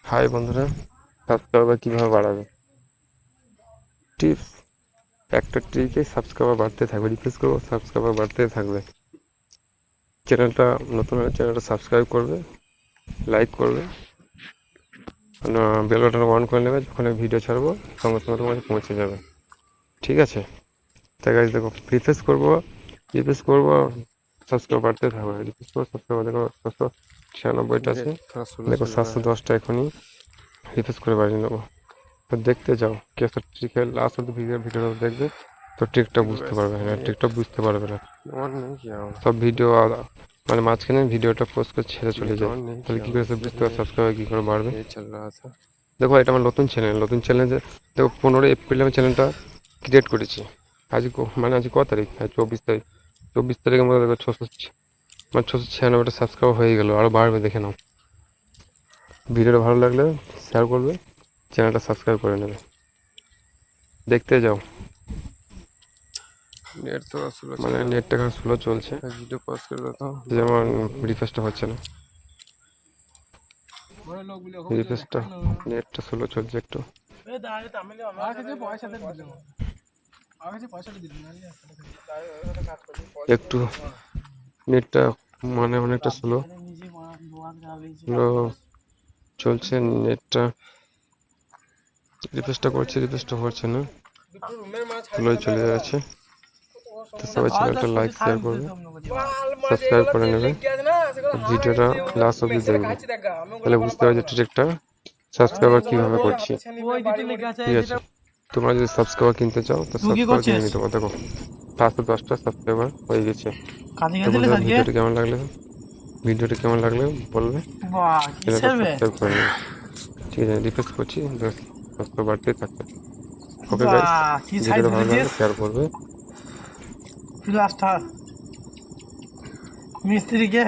High বন্ধুরা, subscriber কিভাবে বাড়াবে? টিপস, একটা ট্রিকে সাবস্ক্রাইবার বাড়তে থাকবে। রিফ্রেশ করবো, সাবস্ক্রাইবার বাড়তে থাকবে। চ্যানেলটা নতুন হলে চ্যানেলটা সাবস্ক্রাইব করবে, লাইক করবে, বেল বাটন অন করে নেবে। যখন ভিডিও ছাড়বো সঙ্গে সঙ্গে তোমার কাছে পৌঁছে যাবে। ঠিক আছে? তাই গাইজ দেখো, রিফ্রেশ করবো, সাবস্ক্রাইব বাড়তে থাকবে। রিফ্রেশ করবো, সাবস্ক্রাইবার দেখো 696টা আছে, দেখো 710টা এখনই রিফ্রেশ করে বাড়িয়ে নেবো। তো দেখতে যাও, কে ট্রিকের লাস্ট অব্দি ভিডিওটা দেখবে, তো ট্রিকটা বুঝতে পারবে না, ট্রিকটা বুঝতে পারবে না। সব ভিডিও মানে মাঝখানে ভিডিওটা পোস্ট করে ছেড়ে চলে যায়, তাহলে কি করে সে বুঝতে পারবে সাবস্ক্রাইবার কি করে বাড়বে? দেখো, এটা আমার নতুন চ্যানেল দেখো, 15 এপ্রিল আমি চ্যানেলটা ক্রিয়েট করেছি। আজ ক তারিখ? আজ 24 তারিখ। 24 তারিখের মধ্যে দেখো 696টা সাবস্ক্রাইবার হয়ে গেল, আরো বাড়বে, দেখে নাও। ভিডিওটা ভালো লাগলে শেয়ার করবে, চ্যানেলটা সাবস্ক্রাইব করে নেবে। দেখতে যাও। নেট তো স্লো মানে নেটটা এখন স্লো চলছে, ভিডিও পজ করে দাও। যেমন রিফ্রেশটা হচ্ছে না। রিফ্রেশটা নেটটা স্লো চলছে একটু। একটু নেটটা মানে অনেকটা স্লো চলছে নেটটা। রিফ্রেশটা করছে, রিফ্রেশটা হচ্ছে না, স্লোই চলে যাচ্ছে। তো সবাই চ্যানেলটা লাইক শেয়ার করবে, সাবস্ক্রাইব করে নেবে, ভিডিওটা লাস্ট অব্দি দেখবে, তাহলে বুঝতে পারবে যে ট্রিকটা সাবস্ক্রাইবার কিভাবে করছি। ঠিক আছে? তোমরা যদি সাবস্ক্রাইবার কিনতে চাও তো সাবস্ক্রাইবার কিনে নিতে পারো। দেখো 710টা সাবস্ক্রাইবার হয়ে গেছে। তো বন্ধুরা, ভিডিওটি কেমন লাগলে বলবে, চ্যানেলটা সাবস্ক্রাইব করে নেবে। ঠিক আছে, রিকোয়েস্ট করছি, সাবস্ক্রাইব বাড়তেই থাকবে। ওকে গাইস, ভিডিওটা ভালো লাগলে শেয়ার করবে। মিস্ত্রি কে